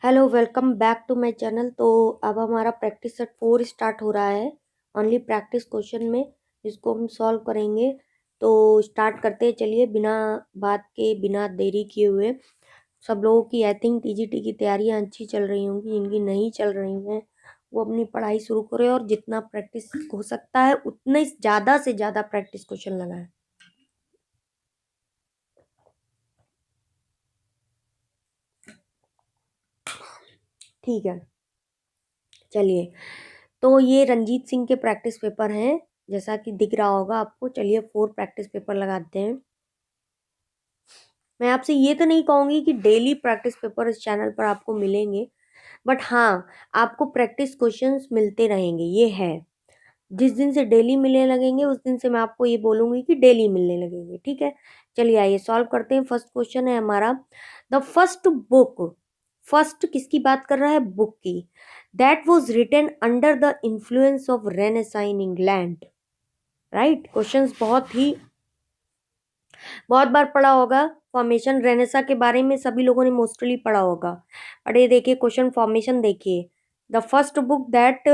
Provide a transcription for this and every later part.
Hello welcome back to my channel. तो अब हमारा प्रैक्टिस सेट 4 स्टार्ट हो रहा है ओनली प्रैक्टिस क्वेश्चन में, जिसको हम सॉल्व करेंगे। तो स्टार्ट करते हैं, चलिए बिना बात के बिना देरी किए हुए। सब लोगों की आई थिंक टीजीटी की तैयारियां अच्छी चल रही होंगी, जिनकी नहीं चल रही हैं वो अपनी पढ़ाई शुरू करें और जितना प्रैक्टिस हो सकता है उतने ज़्यादा से ज़्यादा प्रैक्टिस क्वेश्चन लगाएं। ठीक है, चलिए। तो ये रंजीत सिंह के प्रैक्टिस पेपर हैं, जैसा कि दिख रहा होगा आपको। चलिए 4 प्रैक्टिस पेपर लगाते हैं। मैं आपसे ये तो नहीं कहूँगी कि डेली प्रैक्टिस पेपर इस चैनल पर आपको मिलेंगे, बट हाँ, आपको प्रैक्टिस क्वेश्चंस मिलते रहेंगे, ये है। जिस दिन से डेली मिलने लगेंगे उस दिन से मैं आपको ये बोलूँगी कि डेली मिलने लगेंगे, ठीक है। चलिए आइए सॉल्व करते हैं। फर्स्ट क्वेश्चन है हमारा, द फर्स्ट बुक, फर्स्ट किसकी बात कर रहा है? बुक की। That was written under the influence of renaissance in England. Right, questions बहुत बार पढ़ा होगा। फॉर्मेशन रेनेसा के बारे में सभी लोगों ने मोस्टली पढ़ा होगा। बट ये देखिए क्वेश्चन फॉर्मेशन देखिए, the first book that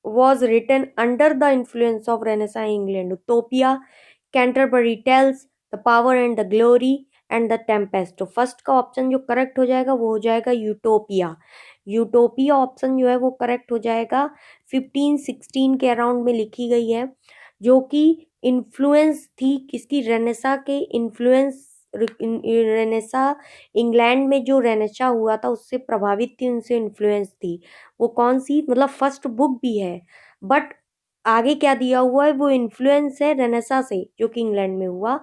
was written under the influence of Renaissance England, Utopia, Canterbury Tales, The Power and the Glory and The Tempest। तो फर्स्ट का ऑप्शन जो करेक्ट हो जाएगा वो हो जाएगा यूटोपिया। यूटोपिया ऑप्शन जो है वो करेक्ट हो जाएगा। 1516 के अराउंड में लिखी गई है, जो कि इन्फ्लुएंस थी किसकी? रेनेसा के इन्फ्लुएंस। रेनेसा इंग्लैंड में जो रेनेसा हुआ था उससे प्रभावित थी, उनसे इन्फ्लुएंस थी। वो कौन सी, मतलब फर्स्ट बुक भी है, बट आगे क्या दिया हुआ है, वो इन्फ्लुएंस है रेनेसा से जो कि इंग्लैंड में हुआ,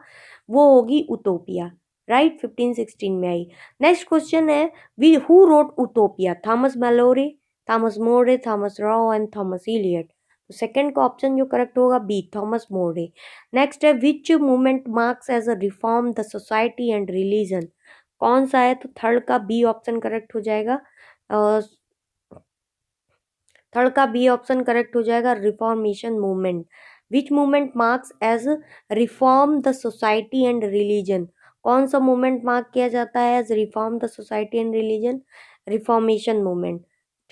वो होगी उतोपिया। राइट, 1516 में आई। नेक्स्ट क्वेश्चन है, we who wrote Utopia? Thomas Malory, Thomas More, Thomas Rowe and Thomas Eliot. तो सेकंड का ऑप्शन जो करेक्ट होगा बी, थॉमस मोरे। नेक्स्ट है, which movement marks as a reform the society and religion? कौन सा है? तो थर्ड का बी ऑप्शन करेक्ट हो जाएगा। थर्ड का बी ऑप्शन करेक्ट हो जाएगा, reformation movement. Which movement marks as reform the society and religion? कौन सा मूवमेंट मार्क किया जाता है as reform the society and religion? Reformation movement,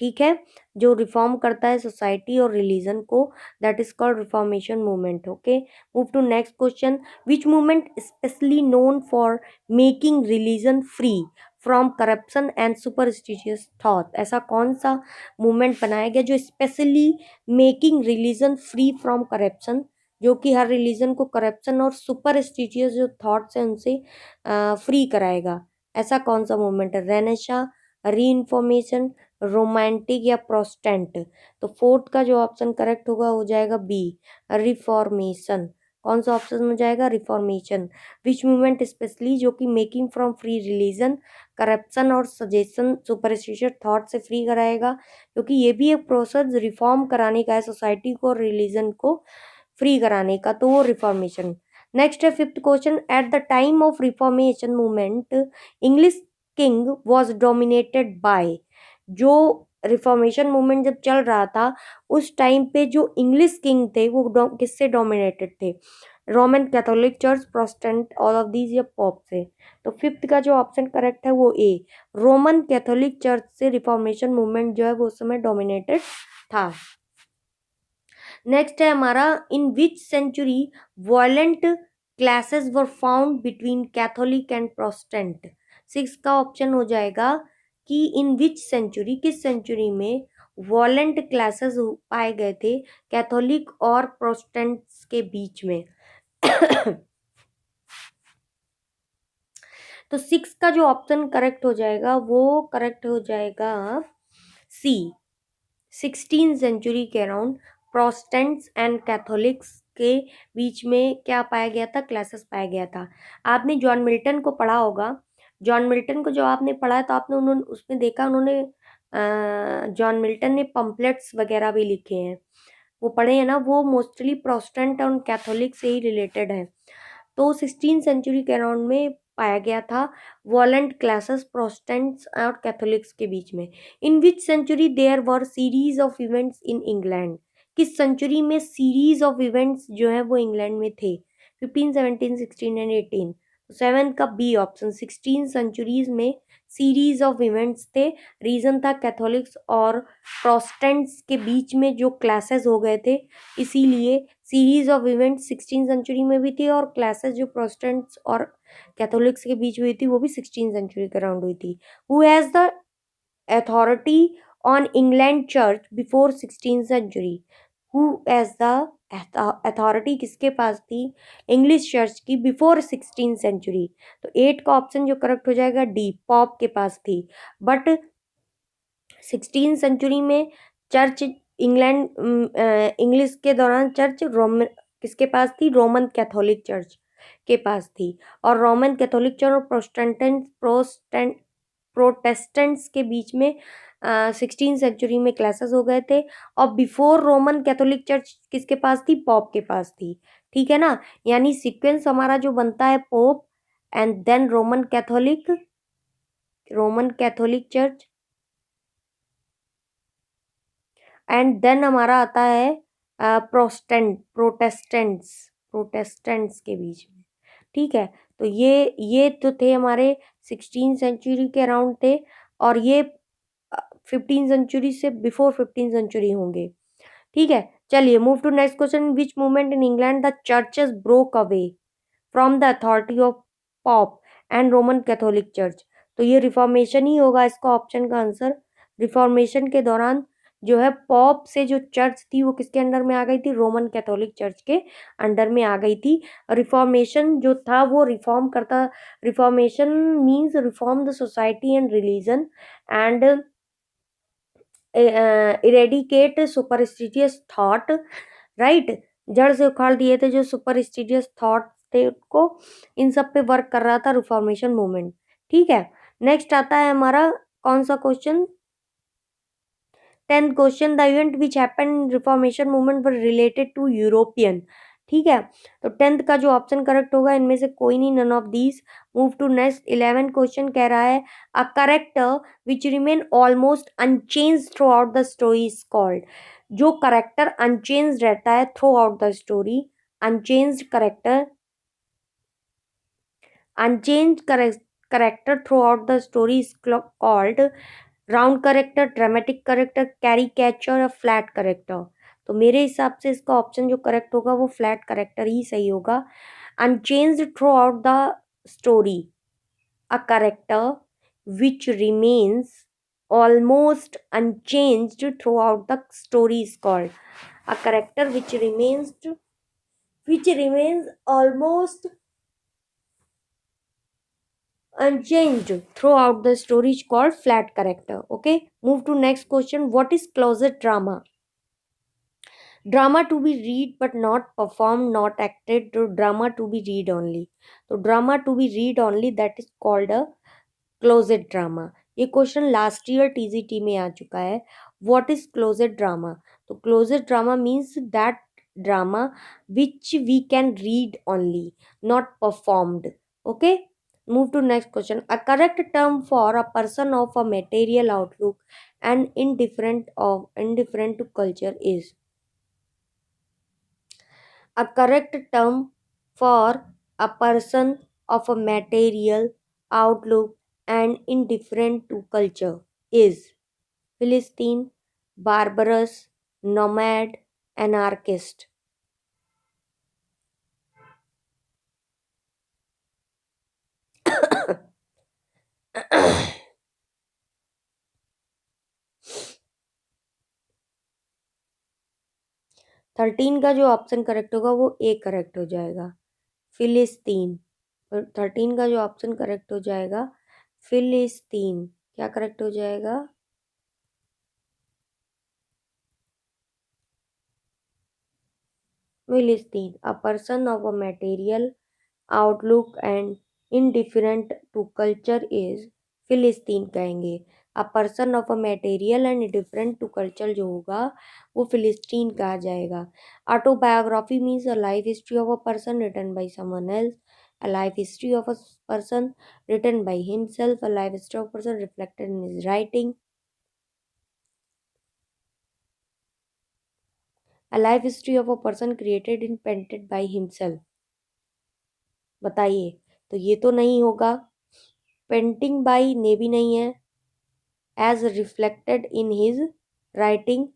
ठीक है। जो रिफॉर्म करता है सोसाइटी और रिलीजन को, that is called reformation movement. Okay, move to next question. Which movement specially known for making religion free from corruption and superstitious thought? ऐसा कौन सा मूवमेंट बनाया गया जो specially making religion free from corruption, जो कि हर रिलीजन को करप्शन और सुपरस्टिशियस जो थॉट्स हैं उनसे फ्री कराएगा? ऐसा कौन सा मूवमेंट है? रेनेसा, री इन्फॉर्मेशन, रोमांटिक या प्रोस्टेंट? तो फोर्थ का जो ऑप्शन करेक्ट होगा हो जाएगा बी, रिफॉर्मेशन। कौन सा ऑप्शन हो जाएगा? रिफॉर्मेशन। विच मूवमेंट स्पेशली, जो कि making from free religion, corruption और सजेशन सुपरस्टिशियस थॉट से फ्री कराएगा, क्योंकि ये भी एक प्रोसेस रिफॉर्म कराने का है, सोसाइटी को और रिलीजन को फ्री कराने का, तो वो रिफॉर्मेशन। नेक्स्ट है fifth question, at the time of reformation movement English king was dominated by? जो रिफॉर्मेशन मूवमेंट जब चल रहा था उस टाइम पे जो इंग्लिश किंग थे वो किससे डोमिनेटेड थे? Roman Catholic church, Protestant, all of these, या पॉप से? तो फिफ्थ का जो ऑप्शन करेक्ट है वो ए, रोमन कैथोलिक चर्च से रिफॉर्मेशन मूवमेंट जो है वो उस समय डोमिनेटेड था। नेक्स्ट है हमारा, in which century violent clashes were found between Catholic and Protestant? Six का ऑप्शन हो जाएगा कि इन विच सेंचुरी, किस सेंचुरी में वायलेंट क्लासेस पाए गए थे कैथोलिक और प्रोटेस्टेंट्स के बीच में? तो सिक्स का जो ऑप्शन करेक्ट हो जाएगा वो करेक्ट हो जाएगा सी, 16 सेंचुरी के अराउंड प्रोटेस्टेंट्स एंड कैथोलिक्स के बीच में क्या पाया गया था? क्लासेस पाया गया था। आपने जॉन मिल्टन को पढ़ा होगा। जॉन मिल्टन को जो आपने पढ़ा है तो आपने उन्होंने उसमें देखा, उन्होंने जॉन मिल्टन ने पम्पलेट्स वगैरह भी लिखे हैं, वो पढ़े हैं ना, वो मोस्टली प्रोटेस्टेंट और कैथोलिक से ही रिलेटेड है। तो 16 सेंचुरी के अराउंड में पाया गया था वॉलेंट क्लासेस प्रोटेस्टेंट्स और कैथोलिक्स के बीच में। In which century there were series of events in England? किस सेंचुरी में सीरीज ऑफ इवेंट्स जो है वो इंग्लैंड में थे? 15, 17, 16 एंड 18। तो सेवेंथ का बी ऑप्शन, 16 सेंचुरीज में सीरीज ऑफ इवेंट्स थे। रीजन था कैथोलिक्स और प्रोटेस्टेंट्स के बीच में जो क्लासेस हो गए थे, इसीलिए series of events 16th century में भी थी, और क्लासेस जो प्रोटेस्टेंट्स और कैथोलिक्स के बीच हुई थी वो भी 16th सेंचुरी के अराउंड हुई थी। Who has the authority on England church before 16th century? Who has the authority किसके पास थी इंग्लिश चर्च की बिफोर 16th सेंचुरी? तो 8 का ऑप्शन जो करेक्ट हो जाएगा डी, पॉप के पास थी। बट 16th सेंचुरी में चर्च इंग्लैंड इंग्लिश के दौरान चर्च रोमन किसके पास थी? रोमन कैथोलिक चर्च के पास थी। और रोमन कैथोलिक चर्च और प्रोटेस्टेंट्स के बीच में 16th सेंचुरी में क्लासेस हो गए थे। और बिफोर रोमन कैथोलिक चर्च किसके पास थी? पॉप के पास थी। ठीक है ना, यानी सीक्वेंस हमारा जो बनता है pope and then Roman Catholic church and then हमारा आता है प्रोटेस्टेंट्स के बीच में। ठीक है, तो ये तो थे हमारे 16th सेंचुरी के अराउंड थे, और ये 15th सेंचुरी से बिफोर 15th सेंचुरी होंगे। ठीक है, चलिए move to next question. Which movement in England the churches broke away from the authority of pope and Roman Catholic church? तो ये रिफॉर्मेशन ही होगा इसका ऑप्शन का आंसर। रिफॉर्मेशन के दौरान जो है पॉप से जो चर्च थी वो किसके अंडर में आ गई थी? रोमन कैथोलिक चर्च के अंडर में आ गई थी। रिफॉर्मेशन जो था वो reformation means reform the society and religion and eradicate superstitious thought, right. जड़ से उखाड़ दिए थे जो सुपरस्टिशियस थॉट थे उनको, इन सब पे वर्क कर रहा था रिफॉर्मेशन मूवमेंट। ठीक है, नेक्स्ट आता है हमारा कौन सा question? 10th question, the event which happen in reformation movement were related to European. ठीक है, तो 10th का जो ऑप्शन करेक्ट होगा इनमें से कोई नहीं, none of these. Move to next 11th question कह रहा है a character which remain almost unchanged throughout the story is called. जो करेक्टर अनचेंज रहता है throughout the story, unchanged character, unchanged character throughout the story is called round character, dramatic character, caricature या flat character? तो मेरे हिसाब से इसका option जो करेक्ट होगा वो फ्लैट करेक्टर ही सही होगा। Unchanged through out the story, a character which remains almost unchanged throughout the story is called a character which remains almost unchanged throughout the story is called flat character. Okay, move to next question. What is closet drama? Drama to be read but not performed, not acted, to drama to be read only. So drama to be read only, that is called a closet drama. ये question last year TGT में आ चुका है। What is closet drama? तो closet drama means that drama which we can read only, not performed. Okay, move to next question. A correct term for a person of a material outlook and indifferent to culture is? A correct term for a person of a material outlook and indifferent to culture is Philistine, barbarous, nomad, anarchist. 13 का जो option correct होगा वो A correct हो जाएगा, फिलिस्तीन। 13 का जो option correct हो जाएगा फिलिस्तीन, क्या करेक्ट हो जाएगा? Philistine. A person of a material outlook and indifferent to culture is philistine कहेंगे। A person of a material and different to culture जो होगा वो फिलिस्तीन कहा जाएगा। Autobiography means a life history of a person written by someone else, a life history of a person written by himself, a life history of a person reflected in his writing, a life history of a person created and painted by himself। बताइए, तो ये तो नहीं होगा, painting by नेवी नहीं है, as reflected in his writing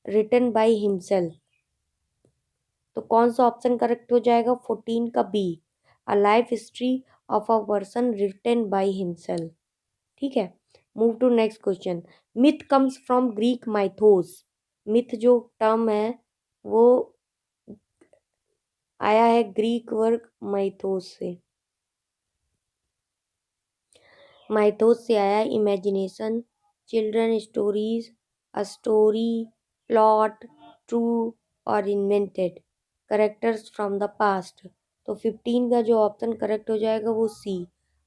written by himself. तो कौन सा ऑप्शन करेक्ट हो जाएगा? 14 का B, a life history of a person written by himself. ठीक है, move to next question. Myth comes from Greek mythos. Myth जो टर्म है वो आया है ग्रीक वर्ग माइथोस से। माइथोस से आया है। Imagination, children stories, a story, plot, true और invented, characters from the past. तो 15 का जो ऑप्शन करेक्ट हो जाएगा वो C,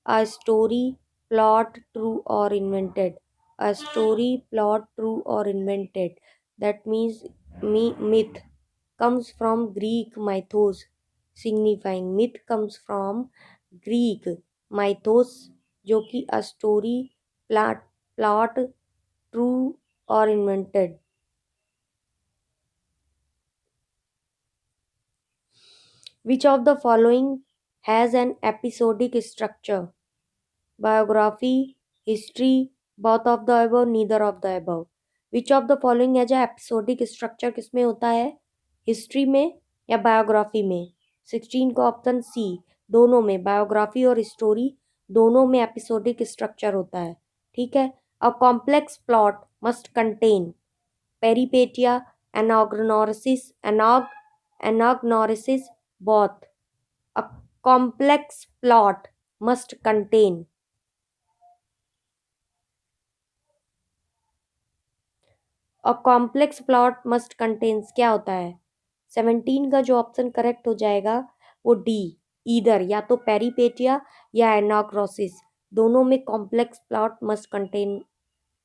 a story, plot, true और invented. A story, plot, true और invented, that means myth comes from Greek mythos, signifying myth comes from Greek mythos, जो कि अ स्टोरी, प्लॉट, ट्रू और invented. Which of the following has an episodic structure? Biography, history, both of the above, neither of the above. Which of the following as a episodic structure किसमें होता है? History में या biography में? 16 का option C, दोनों में, biography और स्टोरी दोनों में एपिसोडिक स्ट्रक्चर होता है। ठीक है। A complex plot must contain peripeteia, anagnorisis, anagnorisis, both. A complex plot must contain, a complex plot must contains क्या होता है? 17 का जो ऑप्शन करेक्ट हो जाएगा वो डी, ईदर, या तो पेरिपेटिया या एनाक्रोसिस, दोनों में कॉम्प्लेक्स प्लॉट मस्ट कंटेन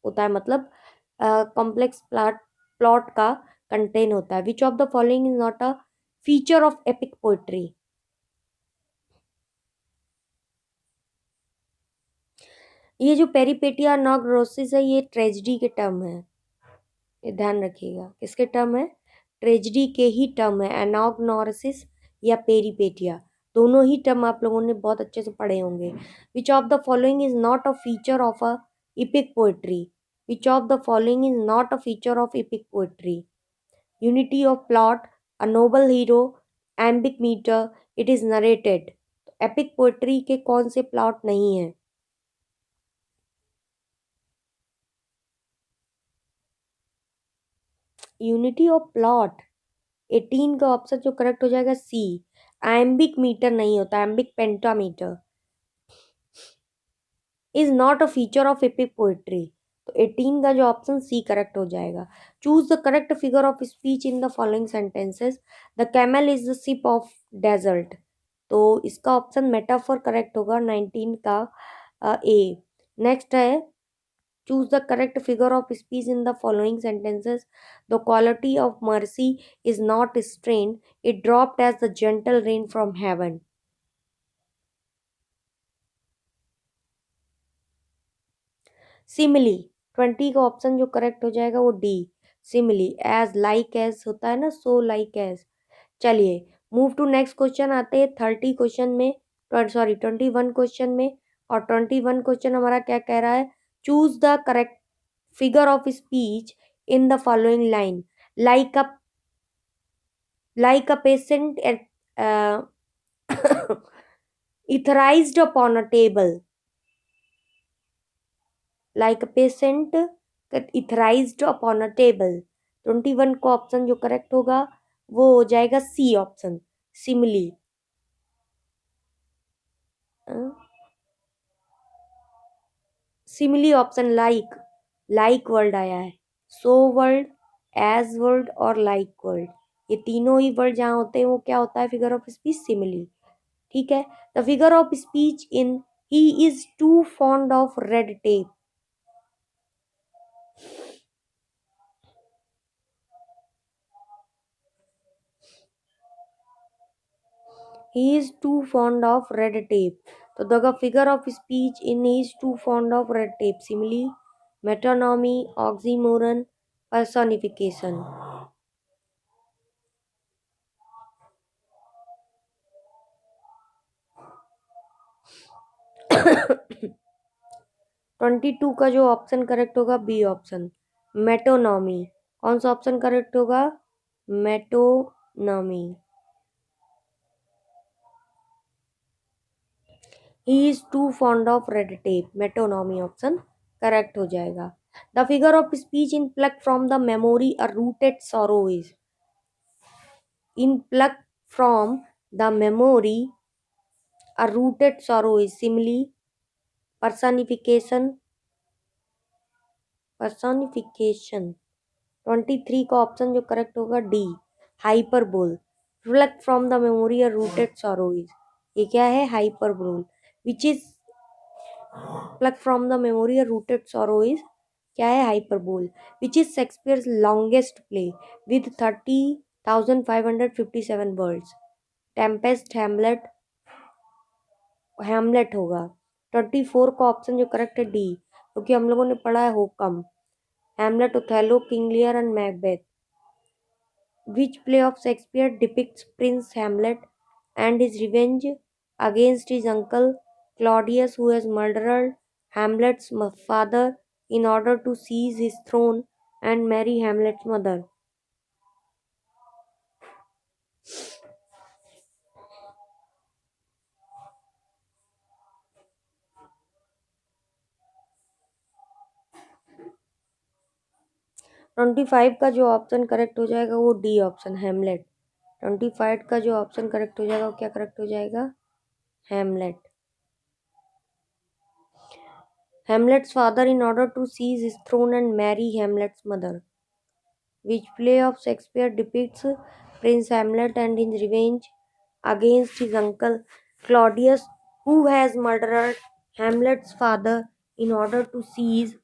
होता है, मतलब कॉम्प्लेक्स प्लॉट प्लॉट का कंटेन होता है। विच of the following is not a feature of epic poetry? ये जो पेरिपेटिया एनाक्रोसिस है ये ट्रेजिडी के टर्म है, ये ध्यान रखिएगा। किसके टर्म है? ट्रेजिडी के ही टर्म है, एनाग्नोरिसिस या पेरिपेटिया, दोनों ही टर्म आप लोगों ने बहुत अच्छे से पढ़े होंगे। Which of the following is not a feature of a epic poetry? Which of the following is not a feature of epic poetry? Unity of plot, a noble hero, iambic metre, it is narrated. Epic poetry के कौन से plot नहीं है? Unity of plot, 18 का option जो correct हो जाएगा सी, एम्बिक metre नहीं होता, iambic pentameter is not a feature of epic poetry. तो 18 का जो ऑप्शन सी करेक्ट हो जाएगा। Choose the correct figure of speech in the following sentences. The camel is the ship of desert. तो इसका ऑप्शन मेटाफर करेक्ट होगा, 19 का A. Next है, choose the correct figure of speech in the following sentences. The quality of mercy is not strained, it dropped as the gentle rain from heaven. Simile, 20 का option जो correct हो जाएगा वो D, simile, as like as होता है ना, so like as. चलिए move to next question आते हैं 30 क्वेश्चन में, सॉरी 21 क्वेश्चन में। और 21 क्वेश्चन हमारा क्या कह रहा है? Choose the correct figure of speech in the following line. like a like a patient uh, etherized upon a table, like a patient etherized upon a table। 21 को option जो correct होगा वो हो जाएगा C option, simile. Simile option, like, like word आया है, so word, as word और like word, ये तीनों ही वर्ड जहाँ होते हैं वो क्या होता है? Figure of speech simile. ठीक है। The figure of speech in he is too fond of red tape. He is too fond of red tape. तो the figure of speech in he is too fond of red tape, simile, metonymy, oxymoron, personification। 22 का जो option correct होगा B option, metonymy. कौन सा option correct होगा? Metonymy. He is too fond of red tape, metonymy option correct हो जाएगा। The figure of speech in pluck from the memory a rooted sorrow is, in pluck from the memory a rooted sorrow is simile, personification, personification। 23 का option जो correct होगा D, hyperbole. Reflect from the memory और rooted sorrow is, ये क्या है? Hyperbole. Which is pluck from the memory और rooted sorrow is, क्या है? Hyperbole. Which is Shakespeare's longest play with 30,557 words? Tempest, Hamlet, Hamlet होगा। 24 का ऑप्शन जो करेक्ट है डी, क्योंकि हम लोगों ने पढ़ा है होकम, Hamlet, Othello, King Lear and Macbeth. Which play of Shakespeare depicts Prince Hamlet and his revenge against his uncle Claudius, who has murdered Hamlet's father in order to seize his throne and marry Hamlet's mother? 25 का जो option correct हो जाएगा वो D option, हेमलेट। 25 का जो option correct हो जाएगा वो क्या करेक्ट हो जाएगा? हेमलेट। Hamlet's father in order to seize his throne and marry Hamlet's mother. Which play of Shakespeare depicts Prince Hamlet and his revenge against his uncle Claudius, who has murdered Hamlet's father in order to seize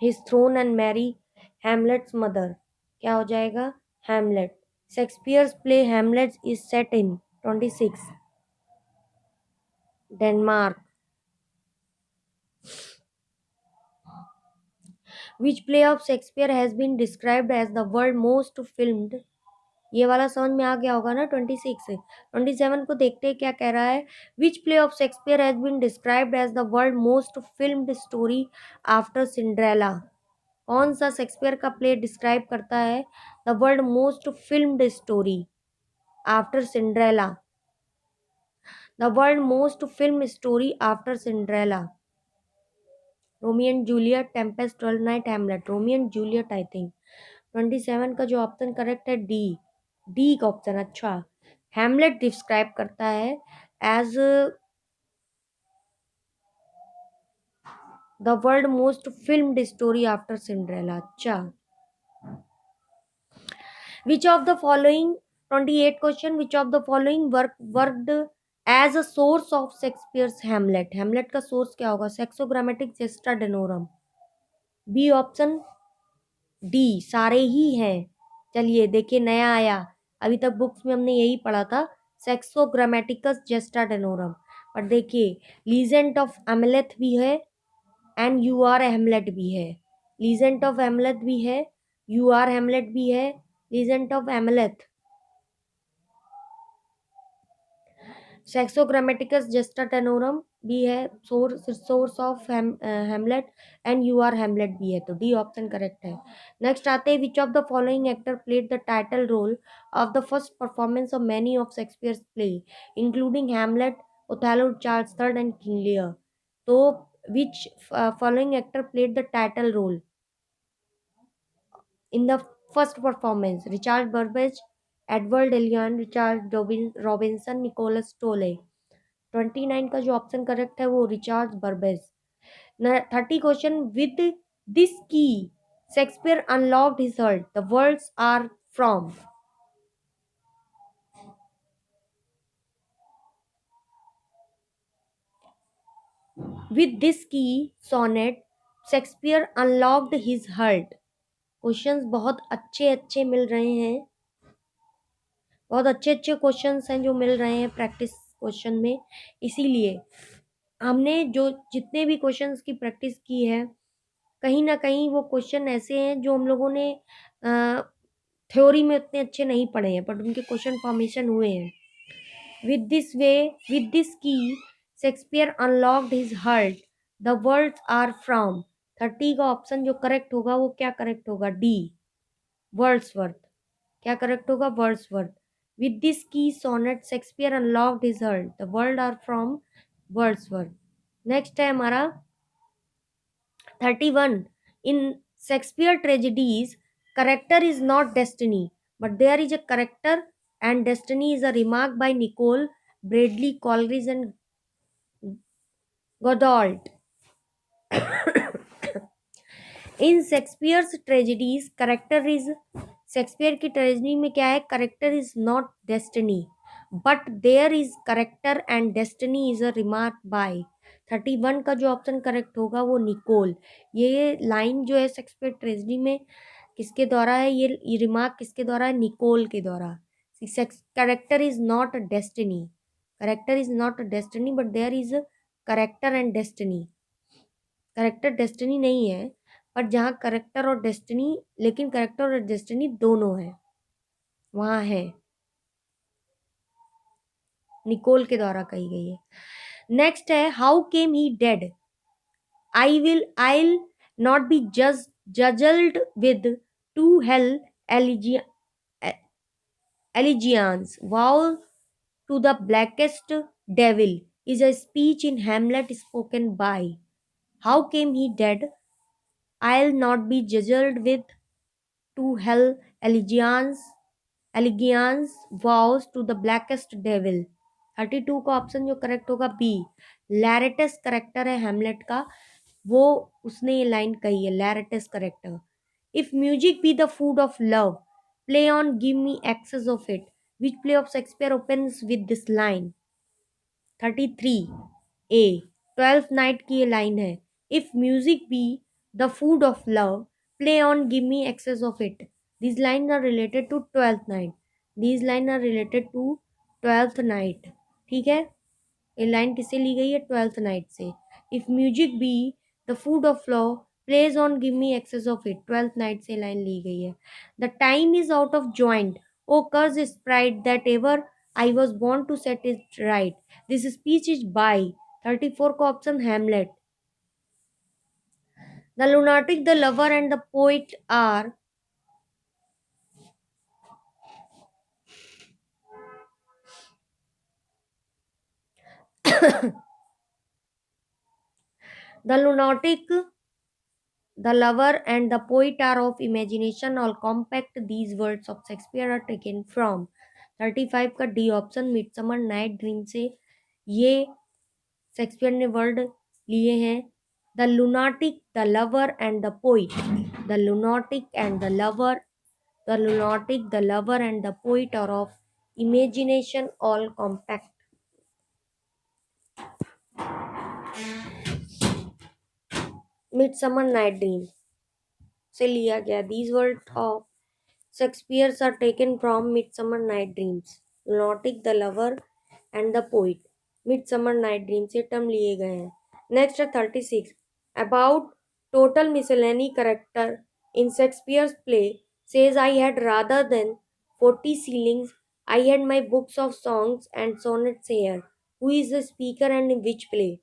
his throne and marry Hamlet's mother? क्या हो जाएगा? Hamlet. Shakespeare's play Hamlet is set in 26 Denmark. Which play of Shakespeare has been described as the world most filmed? ये वाला समझ में आ गया होगा ना 26 से। 27 को देखते हैं क्या कह रहा है। Which play of Shakespeare has been described as the world most filmed story after Cinderella? कौन सा शेक्सपियर का प्ले डिस्क्राइब करता है the world most filmed story after Cinderella? The world most film story after Cinderella, Romeo and Juliet, Tempest, Twelfth Night, Hamlet. Romeo and Juliet I think. 27 का जो option correct है D, D का ऑप्शन। अच्छा, Hamlet describe करता है as the world most filmed story after Cinderella. अच्छा, which of the following, 28 question, which of the following worked as a source of Shakespeare's Hamlet? Hamlet का source क्या होगा? Saxo Grammaticus, Gesta Danorum. B option, D सारे ही हैं। चलिए देखिए नया आया, अभी तक बुक्स में हमने यही पढ़ा था, सेक्सो ग्रामेटिकस जेस्टा डेनोरम। पर देखिए लीजेंट ऑफ एमलेथ भी है एंड यू आर हेमलेट भी है। लीजेंट ऑफ एमलेथ भी है, यू आर हेमलेट भी है। लीजेंट ऑफ एमलेथ, सेक्सोग्रामेटिकस जेस्टा टेनोरम भी है, source of Hamlet and Ur Hamlet भी है, तो डी ऑप्शन करेक्ट है। नेक्स्ट आते हैं, which of the following actor played the title role of the first performance of many of Shakespeare's play including Hamlet, Othello, Charles third and King Lear? तो which following actor played the title role in the first performance? Richard Burbage, Edward Alleyn, Richard Robinson, Nicholas Tooley. 29 का जो option correct है वो Richard Burbage. 30 question, with this key Shakespeare unlocked his heart, the words are from? With this key sonnet Shakespeare unlocked his heart. Questions बहुत अच्छे अच्छे मिल रहे हैं, बहुत अच्छे अच्छे क्वेश्चंस हैं जो मिल रहे हैं प्रैक्टिस क्वेश्चन में। इसीलिए हमने जो जितने भी क्वेश्चंस की प्रैक्टिस की है, कहीं ना कहीं वो क्वेश्चन ऐसे हैं जो हम लोगों ने थ्योरी में उतने अच्छे नहीं पढ़े हैं, बट उनके क्वेश्चन फॉर्मेशन हुए हैं। With this way, with this key Shakespeare unlocked his heart, the words are from. 30 का ऑप्शन जो करेक्ट होगा वो क्या करेक्ट होगा? D, Wordsworth. क्या करेक्ट होगा? Wordsworth. With this key sonnet Shakespeare unlocked his heart. The word are from Wordsworth. Next है हमारा 31. In Shakespeare tragedies, character is not destiny, but there is a character and destiny is a remark by Nicole, Bradley, Coleridge and Godard. In Shakespeare's tragedies character is, Shakespeare की tragedy में क्या है? Character is not destiny but there is character and destiny is a remark by. 31 का जो option correct होगा वो Nicol. ये line जो है शेक्सपियर ट्रेजेडी में किसके द्वारा है? ये रिमार्क किसके द्वारा है? निकोल के द्वारा। Character is not destiny, character is not destiny but there is character and destiny. Character destiny नहीं है, पर जहाँ करेक्टर और डेस्टिनी, लेकिन करेक्टर और डेस्टिनी दोनों है, वहाँ है, निकोल के द्वारा कही गई है। नेक्स्ट है how came he dead. I'll not be judged with to hell allegiance. Vow to the blackest devil is a speech in Hamlet spoken by. How came he dead? I'll not be judged with to hell allegiance vows to the blackest devil। 32 का option जो correct होगा B, लैरेटस character है हेमलेट का, वो उसने ये line कही है, Laertes character. If music be the food of love play on give me excess of it, which play of Shakespeare opens with this line? 33 A, 12th night की ये लाइन है। If music be the food of love play on give me excess of it, these lines are related to 12th night, these lines are related to 12th night। ठीक है, ये line किससे ली गई है? 12th night से। If music be the food of love plays on give me excess of it, 12th night से line ली गई है। The time is out of joint O cursed spite that ever I was born to set it right, this speech is by. 34 का option Hamlet. The lunatic the lover and the poet are the lunatic, the lover and the poet are of imagination all compact, these words of Shakespeare are taken from। 35 का D option Midsummer Night Dream से ये Shakespeare ने word लिए हैं। The lunatic the lover and the poet, the lunatic and the lover, the lunatic the lover and the poet are of imagination all compact. Midsummer Night Dream से लिया गया। These word of Shakespeare's are taken from Midsummer Night Dreams, lunatic the lover and the poet. Midsummer Night Dream से term लिए गए हैं। Next है 36 about Tottel miscellany character in Shakespeare's play says I had rather than 40 shillings I had my books of songs and sonnets here, who is the speaker and in which play?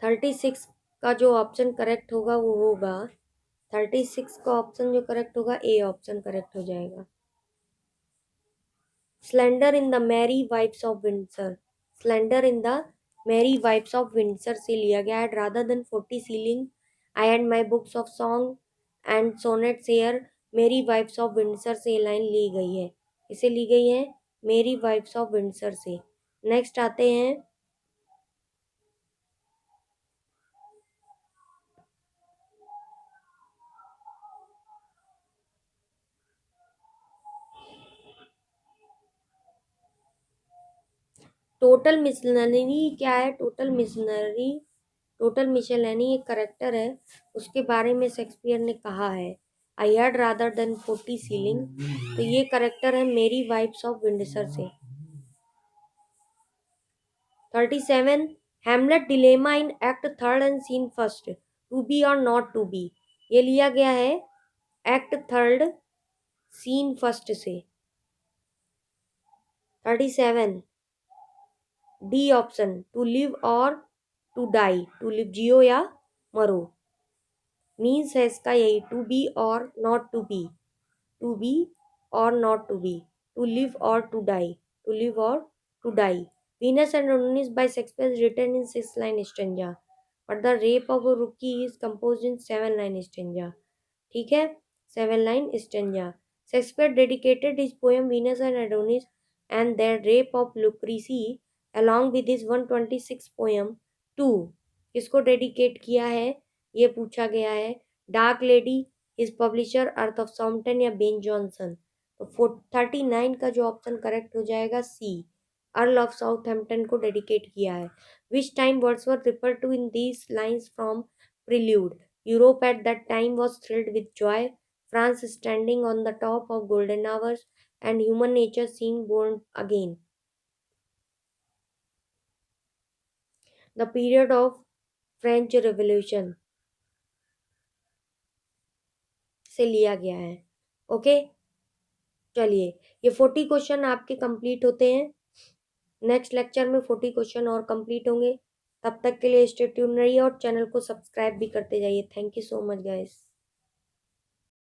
36 का जो option correct होगा वो होगा 36 का option जो correct होगा A option correct हो जाएगा। Slender in the Merry Wives of Windsor, Slender in the Merry Wives of Windsor से लिया गया है। Rather than 40 shilling I had my books of song and sonnets here, Merry Wives of Windsor से line ली गई है। इसे ली गई है मेरी वाइफ्स ऑफ विंडसर से। नेक्स्ट आते हैं टोटल मिसलेनी। क्या है टोटल मिसनरी? टोटल मिसलेनी एक करेक्टर है, उसके बारे में शेक्सपियर ने कहा है आई हैड रादर देन 40 सीलिंग, तो ये करेक्टर है मेरी वाइफ्स ऑफ विंडसर से। 37 Hamlet dilemma in act third and scene first, to be और नॉट टू बी, ये लिया गया है एक्ट थर्ड सीन फर्स्ट से। 37 डी ऑप्शन, टू लिव और टू डाई, टू लिव जियो या मरो। मीन्स है इसका यही, टू बी और not to be, to be और not to be, to live और टू डाई, टू लिव और to die. Venus and Adonis by Shakespeare is written in 6-line stanza, but the Rape of a Rookie is composed in 7-line stanza. ठीक है, 7-line stanza. Shakespeare dedicated his poem Venus and Adonis and their Rape of Lucrece along with his 126 poem to, किसको dedicate किया है ये पूछा गया है। Dark lady, is publisher earl of Southampton या बेन जॉनसन। तो 39 का जो ऑप्शन करेक्ट हो जाएगा सी, अर्ल ऑफ साउथहैम्पटन को डेडिकेट किया है। Which time Wordsworth refer to in these lines from Prelude, Europe at that time was thrilled with joy, France standing on the top of golden hours and human nature seeing born again. The period of French revolution से लिया गया है। Okay, चलिए ये 40 question आपके complete होते हैं। Next lecture में 40 क्वेश्चन और कंप्लीट होंगे। तब तक के लिए स्टे ट्यून रहिए और चैनल को सब्सक्राइब भी करते जाइए। Thank you so much guys.